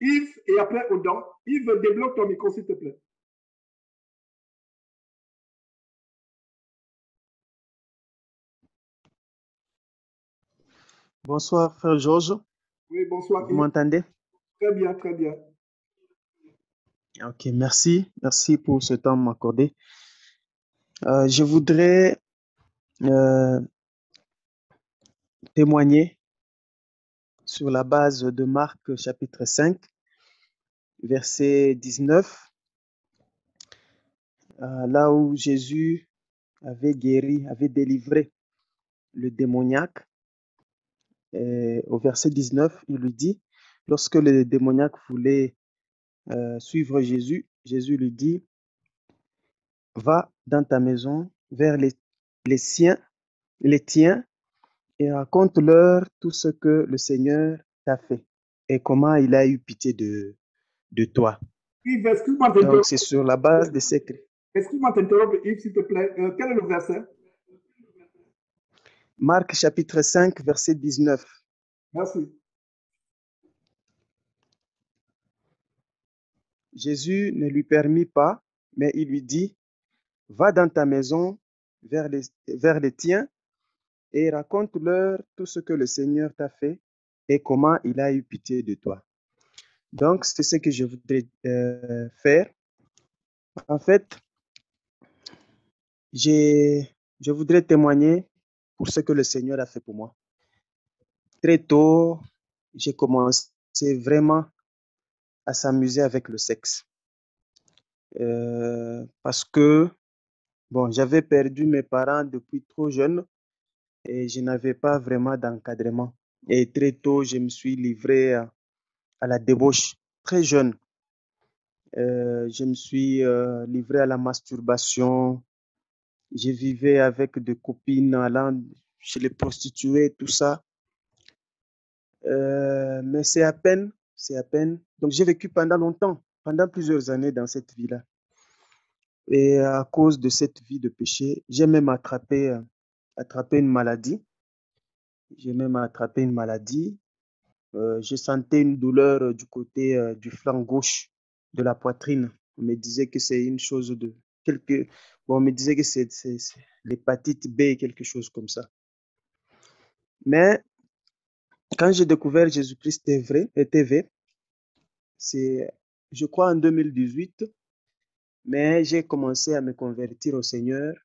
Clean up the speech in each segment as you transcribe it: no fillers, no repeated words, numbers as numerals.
Yves et après Odon. Yves, débloque ton micro, s'il te plaît. Bonsoir, frère Georges. Oui, bonsoir. Vous m'entendez? Très bien, très bien. Ok, merci. Merci pour ce temps m'accorder. Je voudrais témoigner sur la base de Marc chapitre 5, verset 19, là où Jésus avait guéri, avait délivré le démoniaque. Et au verset 19, il lui dit, lorsque le démoniaque voulait suivre Jésus, Jésus lui dit, va dans ta maison vers les siens, les tiens, et raconte-leur tout ce que le Seigneur t'a fait et comment il a eu pitié de toi. Yves, excuse-moi Donc, d'interrompre. c'est sur la base de ces... Excuse-moi d'interrompre, Yves, s'il te plaît. Quel est le verset? Marc chapitre 5, verset 19. Merci. Jésus ne lui permit pas, mais il lui dit, va dans ta maison vers les tiens et raconte-leur tout ce que le Seigneur t'a fait et comment il a eu pitié de toi. Donc, c'est ce que je voudrais faire. En fait, je voudrais témoigner pour ce que le Seigneur a fait pour moi. Très tôt, j'ai commencé vraiment à s'amuser avec le sexe. Parce que, bon, j'avais perdu mes parents depuis trop jeune et je n'avais pas vraiment d'encadrement. Et très tôt, je me suis livré à la débauche, très jeune. Je me suis livré à la masturbation. Je vivais avec des copines allant chez les prostituées, tout ça. Mais c'est à peine. Donc, j'ai vécu pendant longtemps, pendant plusieurs années dans cette vie-là. Et à cause de cette vie de péché, j'ai même attrapé une maladie. J'ai même attrapé une maladie. Je sentais une douleur du côté du flanc gauche de la poitrine. On me disait que c'est une chose de quelque. Bon, on me disait que c'est l'hépatite B, quelque chose comme ça. Mais quand j'ai découvert Jésus-Christ TV, c'est, je crois, en 2018, mais j'ai commencé à me convertir au Seigneur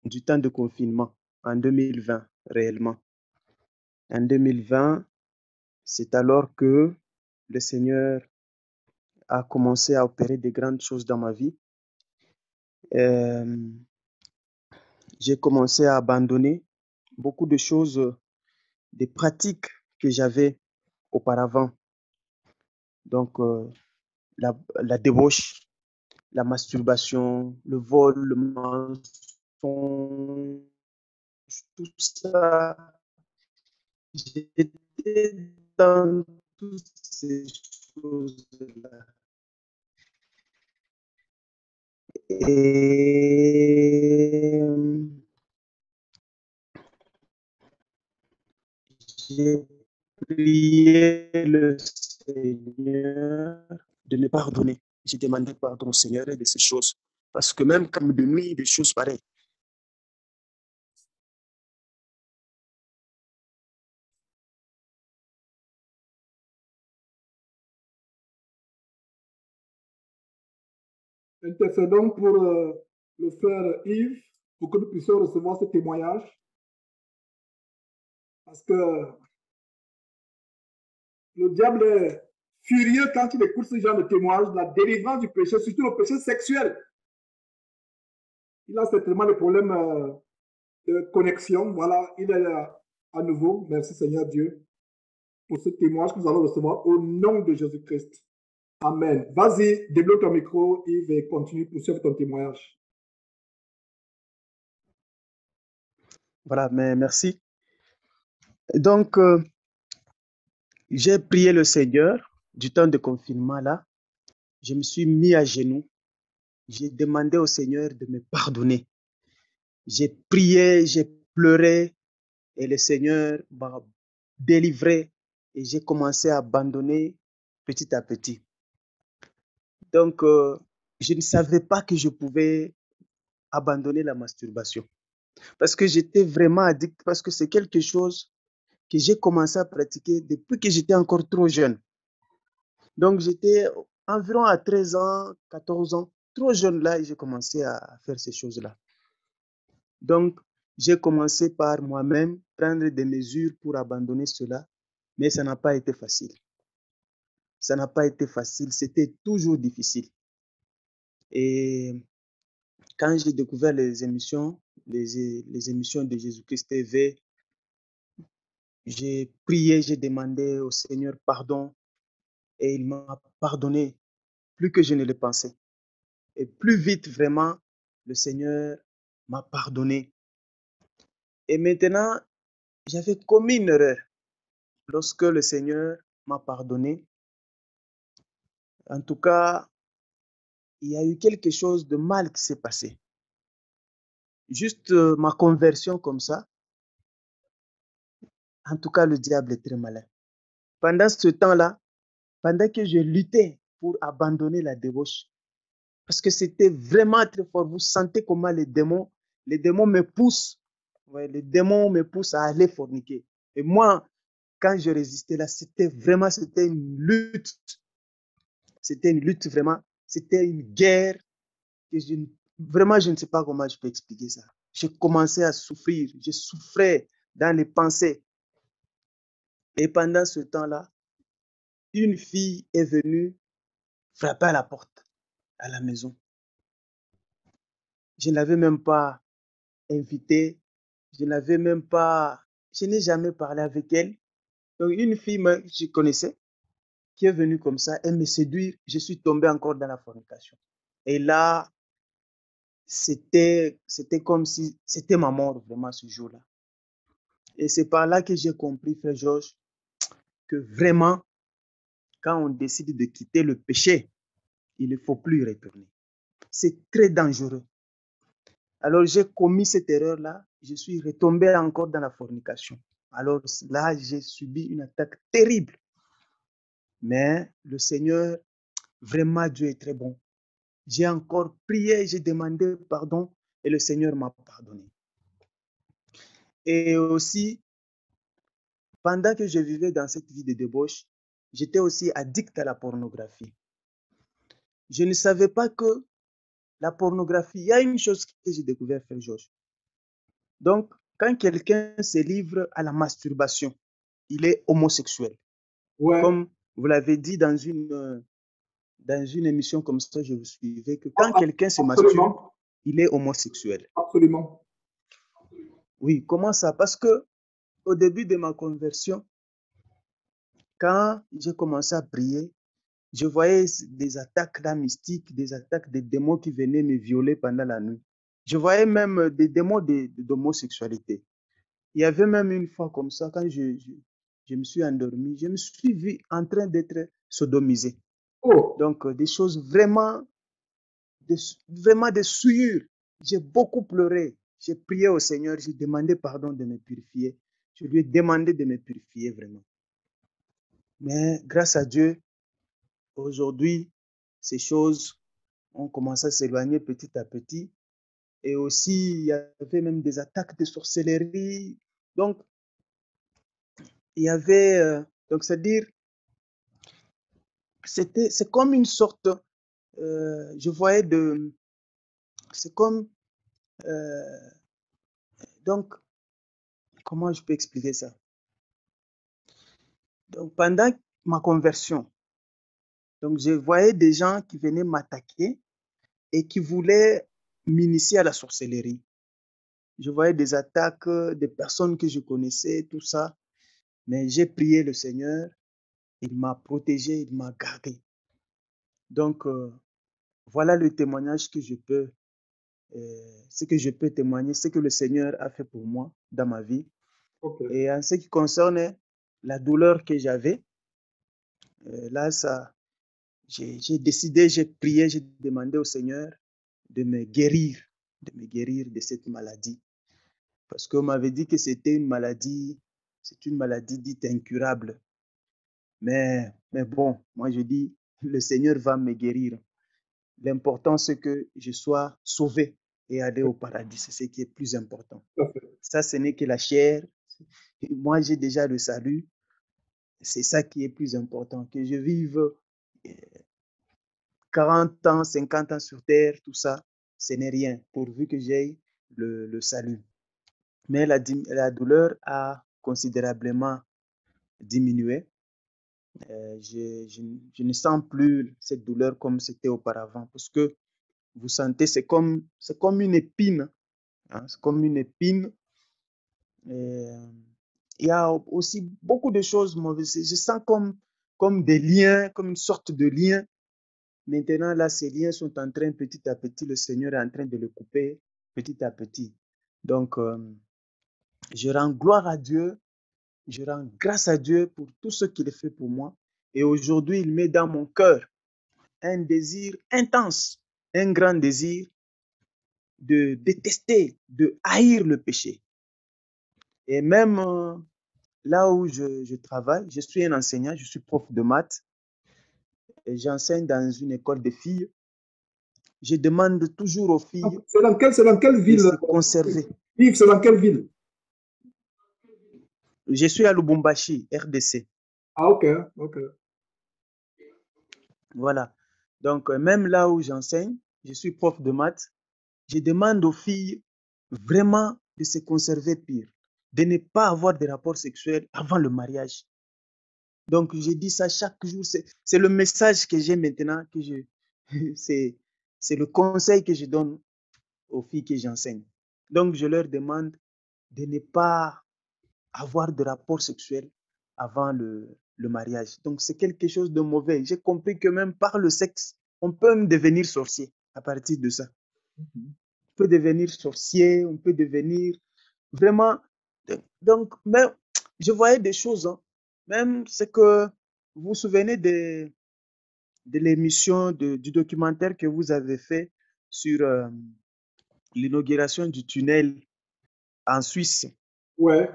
du temps de confinement, en 2020, réellement. En 2020, c'est alors que le Seigneur a commencé à opérer de grandes choses dans ma vie. J'ai commencé à abandonner beaucoup de choses, des pratiques que j'avais auparavant. Donc, la débauche, la masturbation, le vol, le mensonge, tout ça. J'étais dans toutes ces choses-là. Et j'ai prié le Seigneur de me pardonner. J'ai demandé pardon au Seigneur de ces choses. Parce que même comme de nuit, des choses pareilles. Intercédons pour le frère Yves, pour que nous puissions recevoir ce témoignage. Parce que le diable est furieux quand il écoute ce genre de témoignage, la délivrance du péché, surtout le péché sexuel. Il a certainement des problèmes de connexion. Voilà, il est là à nouveau. Merci Seigneur Dieu pour ce témoignage que nous allons recevoir au nom de Jésus-Christ. Amen. Vas-y, débloque ton micro, Yves, et continue pour suivre ton témoignage. Voilà, mais merci. Donc, j'ai prié le Seigneur du temps de confinement là. Je me suis mis à genoux. J'ai demandé au Seigneur de me pardonner. J'ai prié, j'ai pleuré et le Seigneur m'a délivré et j'ai commencé à abandonner petit à petit. Donc, je ne savais pas que je pouvais abandonner la masturbation. Parce que j'étais vraiment addict, parce que c'est quelque chose que j'ai commencé à pratiquer depuis que j'étais encore trop jeune. Donc, j'étais environ à 13 ans, 14 ans, trop jeune là, et j'ai commencé à faire ces choses-là. Donc, j'ai commencé par moi-même prendre des mesures pour abandonner cela, mais ça n'a pas été facile. Ça n'a pas été facile, c'était toujours difficile. Et quand j'ai découvert les émissions, les émissions de Jésus-Christ TV, j'ai prié, j'ai demandé au Seigneur pardon et il m'a pardonné plus que je ne le pensais. Et plus vite, vraiment, le Seigneur m'a pardonné. Et maintenant, j'avais commis une erreur. Lorsque le Seigneur m'a pardonné, en tout cas, il y a eu quelque chose de mal qui s'est passé. Juste ma conversion comme ça, en tout cas, le diable est très malin. Pendant ce temps-là, pendant que je luttais pour abandonner la débauche, parce que c'était vraiment très fort, vous sentez comment les démons me poussent, ouais, les démons me poussent à aller forniquer. Et moi, quand je résistais là, c'était une lutte. C'était une lutte vraiment, c'était une guerre que vraiment, je ne sais pas comment je peux expliquer ça. J'ai commencé à souffrir, je souffrais dans les pensées. Et pendant ce temps-là, une fille est venue frapper à la porte, à la maison. Je ne l'avais même pas invitée, je n'ai jamais parlé avec elle. Donc, une fille que je connaissais, qui est venue comme ça, elle me séduire, je suis tombé encore dans la fornication. Et là, c'était comme si c'était ma mort vraiment ce jour-là. Et c'est par là que j'ai compris, frère Georges, que vraiment, quand on décide de quitter le péché, il ne faut plus y retourner. C'est très dangereux. Alors j'ai commis cette erreur-là, je suis retombé encore dans la fornication. Alors là, j'ai subi une attaque terrible. Mais le Seigneur, vraiment, Dieu est très bon. J'ai encore prié, j'ai demandé pardon et le Seigneur m'a pardonné. Et aussi, pendant que je vivais dans cette vie de débauche, j'étais aussi addict à la pornographie. Je ne savais pas que la pornographie, il y a une chose que j'ai découvert, frère Georges. Donc, quand quelqu'un se livre à la masturbation, il est homosexuel. Ouais, Comme vous l'avez dit dans une émission comme ça, je vous suivais, que quand quelqu'un se masturbe, absolument, il est homosexuel. absolument. Oui, comment ça? Parce que au début de ma conversion, quand j'ai commencé à prier, je voyais des attaques là mystiques, des attaques des démons qui venaient me violer pendant la nuit. Je voyais même des démons d'homosexualité. Il y avait même une fois comme ça, quand je me suis endormi, je me suis vu en train d'être sodomisé. Oh, Donc, des choses vraiment, vraiment des souillures. J'ai beaucoup pleuré. J'ai prié au Seigneur, j'ai demandé pardon de me purifier. Je lui ai demandé de me purifier vraiment. Mais grâce à Dieu, aujourd'hui, ces choses ont commencé à s'éloigner petit à petit. Et aussi, il y avait même des attaques de sorcellerie. Donc, il y avait, donc c'est-à-dire, c'est comme une sorte, je voyais c'est comme, euh, donc, comment je peux expliquer ça? Donc, pendant ma conversion, donc je voyais des gens qui venaient m'attaquer et qui voulaient m'initier à la sorcellerie. Je voyais des attaques, des personnes que je connaissais, tout ça. Mais j'ai prié le Seigneur, il m'a protégé, il m'a gardé. Donc, voilà le témoignage que ce que je peux témoigner, ce que le Seigneur a fait pour moi dans ma vie. ok. Et en ce qui concerne la douleur que j'avais, là, j'ai décidé, j'ai prié, j'ai demandé au Seigneur de me guérir de cette maladie. Parce qu'on m'avait dit que c'est une maladie dite incurable. Mais bon, moi je dis, le Seigneur va me guérir. L'important, c'est que je sois sauvé et aller au paradis. C'est ce qui est plus important. Tout à fait. Ça, ce n'est que la chair. Moi, j'ai déjà le salut. C'est ça qui est plus important. Que je vive 40 ans, 50 ans sur terre, tout ça, ce n'est rien, pourvu que j'aie le salut. Mais la douleur a considérablement diminué. Je ne sens plus cette douleur comme c'était auparavant, parce que vous sentez, c'est comme une épine. Hein, c'est comme une épine. Et, il y a aussi beaucoup de choses mauvaises. Je sens comme des liens, comme une sorte de lien. Maintenant, là, ces liens sont en train, petit à petit, le Seigneur est en train de le couper petit à petit. Donc, je rends gloire à Dieu, je rends grâce à Dieu pour tout ce qu'il a fait pour moi. Et aujourd'hui, il met dans mon cœur un désir intense, un grand désir de détester, de haïr le péché. Et même là où je travaille, je suis un enseignant, je suis prof de maths et j'enseigne dans une école de filles. Je demande toujours aux filles C'est dans quelle de ville, se conserver. Yves, c'est dans quelle ville? Je suis à Lubumbashi, RDC. Ah, ok, ok. Voilà. Donc, même là où j'enseigne, je suis prof de maths, je demande aux filles vraiment de se conserver pire, de ne pas avoir de rapports sexuels avant le mariage. Donc, je dis ça chaque jour. C'est le message que j'ai maintenant, c'est le conseil que je donne aux filles que j'enseigne. Donc, je leur demande de ne pas avoir de rapports sexuels avant le mariage. Donc, c'est quelque chose de mauvais. J'ai compris que même par le sexe, on peut même devenir sorcier à partir de ça. On peut devenir sorcier, on peut devenir vraiment. Donc, même, je voyais des choses. Hein. Même c'est que vous vous souvenez de l'émission, du documentaire que vous avez fait sur l'inauguration du tunnel en Suisse. Ouais.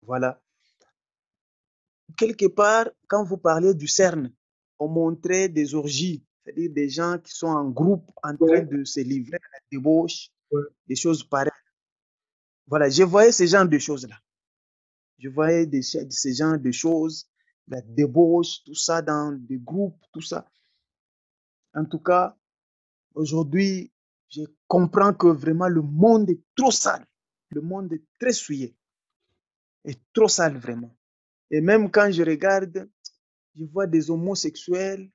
Voilà. Quelque part, quand vous parliez du CERN, on montrait des orgies, c'est-à-dire des gens qui sont en groupe en train Ouais, de se livrer à la débauche, ouais. des choses pareilles. Voilà, je voyais ce genre de choses-là. Je voyais ce genre de choses, la débauche, tout ça dans des groupes, tout ça. En tout cas, aujourd'hui, je comprends que vraiment le monde est trop sale. Le monde est très souillé. Est trop sale vraiment. Et même quand je regarde, je vois des homosexuels,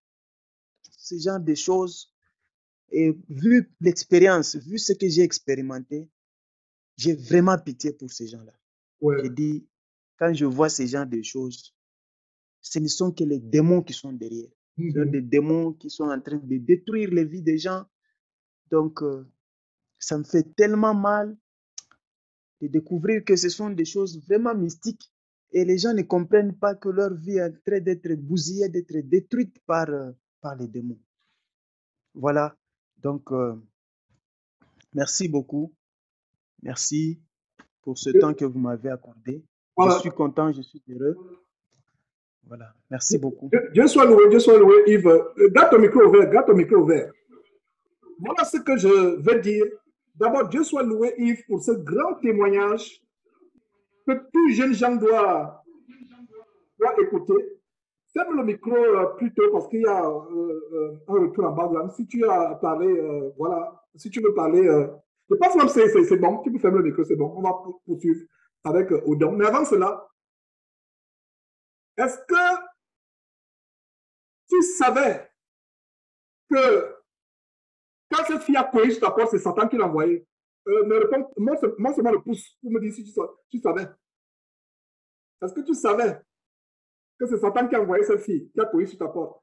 ce genre de choses. Et vu l'expérience, vu ce que j'ai expérimenté, j'ai vraiment pitié pour ces gens-là. Ouais. J'ai dit, quand je vois ce genre de choses, ce ne sont que les démons qui sont derrière. Ce sont des démons qui sont en train de détruire les vies des gens. Donc, ça me fait tellement mal de découvrir que ce sont des choses vraiment mystiques. Et les gens ne comprennent pas que leur vie est en train d'être bousillée, d'être détruite par les démons. Voilà. Donc, merci beaucoup. Merci pour ce temps que vous m'avez accordé. Je Voilà. suis content, je suis heureux. Voilà. Merci beaucoup. Dieu soit loué, Yves. Garde ton micro ouvert, garde ton micro ouvert. Voilà ce que je veux dire. D'abord, Dieu soit loué, Yves, pour ce grand témoignage que tout jeune gens doit écouter. Ferme le micro plutôt parce qu'il y a un retour en bas. Si tu as parlé, voilà, si tu veux parler, je pense même que c'est bon, tu peux fermer le micro, c'est bon. On va poursuivre avec Odon. Mais avant cela, est-ce que tu savais que quand cette fille a couru sur ta porte, c'est Satan qui l'a envoyé? Me réponds, moi seulement le pouce pour me dire si tu savais. Est-ce que tu savais que c'est Satan qui a envoyé cette fille qui a couru sur ta porte?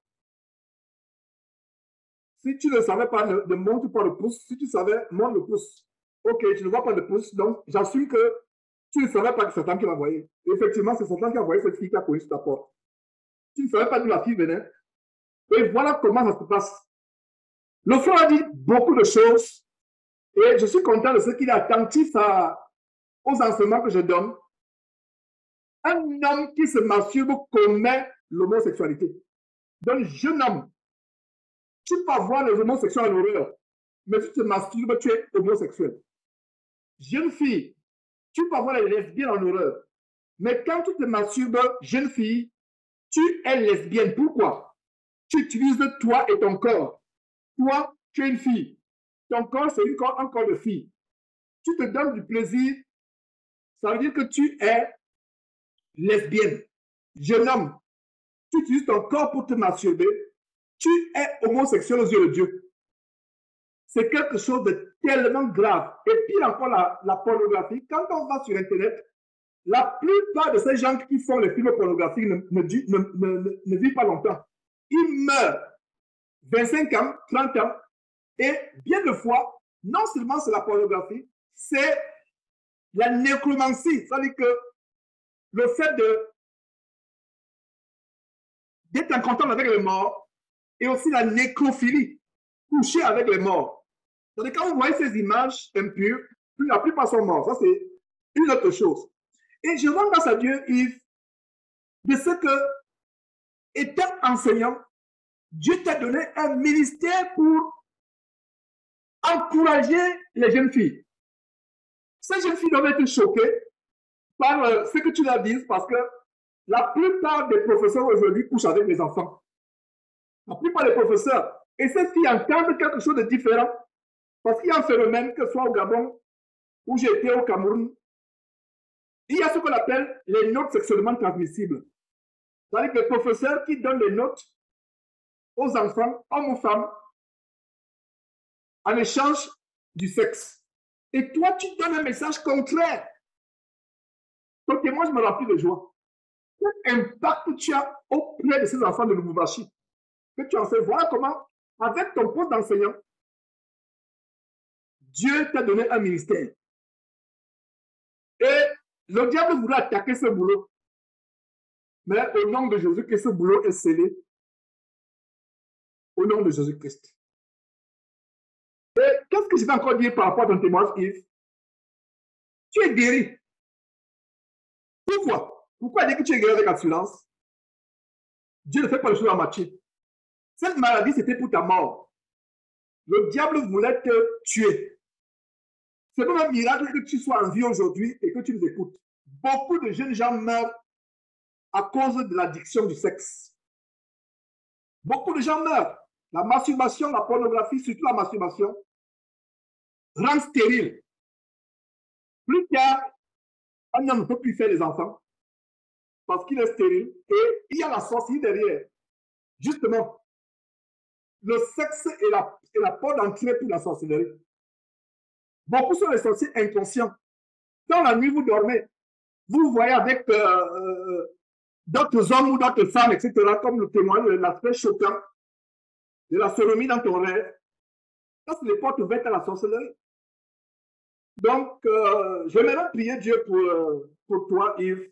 Si tu ne savais pas, ne montre pas le pouce. Si tu savais, montre le pouce. Ok, tu ne vois pas le pouce, donc j'assume que tu ne savais pas que c'est Satan qui l'a envoyé. Effectivement, c'est Satan qui a envoyé cette fille qui a couru sur ta porte. Tu ne savais pas d'où la fille venait. Et voilà comment ça se passe. Le frère a dit beaucoup de choses et je suis content de ce qu'il est attentif aux enseignements que je donne. Un homme qui se masturbe commet l'homosexualité. Donc, jeune homme, tu peux avoir les homosexuels en horreur, mais si tu te masturbes, tu es homosexuel. Jeune fille, tu peux avoir les lesbiennes en horreur, mais quand tu te masturbes, jeune fille, tu es lesbienne. Pourquoi? Tu utilises toi et ton corps. Toi, tu es une fille. Ton corps, c'est un corps de fille. Tu te donnes du plaisir, ça veut dire que tu es lesbienne. Jeune homme, tu utilises ton corps pour te masturber, tu es homosexuel aux yeux de Dieu. C'est quelque chose de tellement grave. Et pire encore, la pornographie, quand on va sur Internet, la plupart de ces gens qui font les films pornographiques ne vivent pas longtemps. Ils meurent 25 ans, 30 ans, et bien de fois, non seulement c'est la pornographie, c'est la nécromancie. C'est-à-dire que le fait d'être en contact avec les morts et aussi la nécrophilie, coucher avec les morts. C'est-à-dire quand vous voyez ces images impures, la plupart sont morts. Ça, c'est une autre chose. Et je rends grâce à Dieu, Yves, de ce que, étant enseignant, Dieu t'a donné un ministère pour encourager les jeunes filles. Ces jeunes filles doivent être choquées par ce que tu leur dis, parce que la plupart des professeurs aujourd'hui couchent avec les enfants. La plupart des professeurs. Et ces filles entendent quelque chose de différent. Parce qu'il y a un phénomène, que ce soit au Gabon, où j'ai été au Cameroun, il y a ce qu'on appelle les notes sexuellement transmissibles. C'est-à-dire que les professeurs qui donnent les notes aux enfants, hommes ou femmes, en échange du sexe. Et toi, tu donnes un message contraire. Donc, moi, je me remplis de joie. Quel impact tu as auprès de ces enfants de Lubumbashi? Que tu en sais, voilà comment, avec ton poste d'enseignant, Dieu t'a donné un ministère. Et le diable voulait attaquer ce boulot. Mais au nom de Jésus, que ce boulot est scellé. Au nom de Jésus-Christ. Et qu'est-ce que je vais encore dire par rapport à ton témoignage, Yves? Tu es guéri. Pourquoi? Pourquoi dire que tu es guéri avec assurance? Dieu ne fait pas les choses à moitié. Cette maladie, c'était pour ta mort. Le diable voulait te tuer. C'est comme un miracle que tu sois en vie aujourd'hui et que tu nous écoutes. Beaucoup de jeunes gens meurent à cause de l'addiction du sexe. Beaucoup de gens meurent. La masturbation, la pornographie, surtout la masturbation, rend stérile. Plus tard, un homme ne peut plus faire des enfants parce qu'il est stérile et il y a la sorcellerie derrière. Justement, le sexe est la porte d'entrée pour la sorcellerie. Beaucoup sont les sorciers inconscients. Dans la nuit, vous dormez. Vous voyez avec d'autres hommes ou d'autres femmes, etc., comme le témoigne l'aspect choquant de la sodomie dans ton rêve. Ça, c'est les portes ouvertes à la sorcellerie. Donc, j'aimerais prier Dieu pour toi, Yves.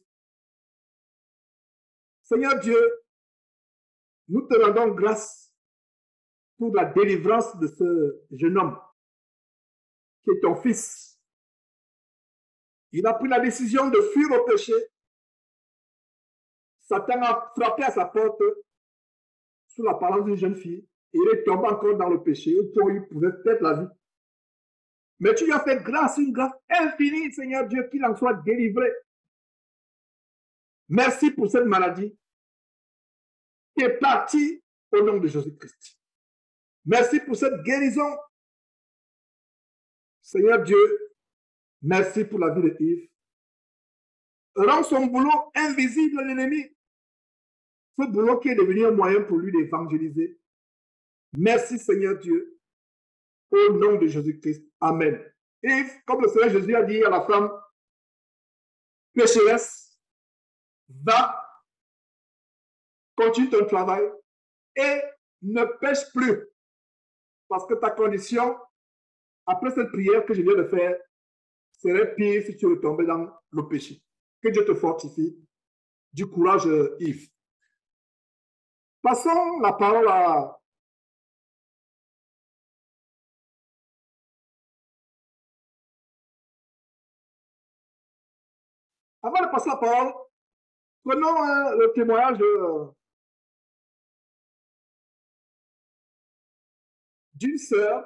Seigneur Dieu, nous te rendons grâce pour la délivrance de ce jeune homme qui est ton fils. Il a pris la décision de fuir au péché. Satan a frappé à sa porte sous la parole d'une jeune fille. Et il est tombé encore dans le péché au point où il pouvait perdre la vie. Mais tu lui as fait grâce, une grâce infinie, Seigneur Dieu, qu'il en soit délivré. Merci pour cette maladie qui est partie au nom de Jésus-Christ. Merci pour cette guérison. Seigneur Dieu, merci pour la vie de Yves. Rends son boulot invisible à l'ennemi. Ce boulot qui est devenu un moyen pour lui d'évangéliser. Merci Seigneur Dieu. Au nom de Jésus-Christ. Amen. Yves, comme le Seigneur Jésus a dit à la femme pécheresse, va, continue ton travail et ne pêche plus. Parce que ta condition, après cette prière que je viens de faire, serait pire si tu retombais dans le péché. Que Dieu te fortifie. Du courage, Yves. Passons la parole à Avant de passer la parole Prenons le témoignage d'une sœur.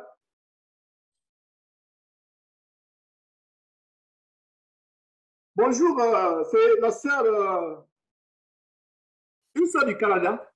Bonjour, c'est la sœur, une sœur du Canada.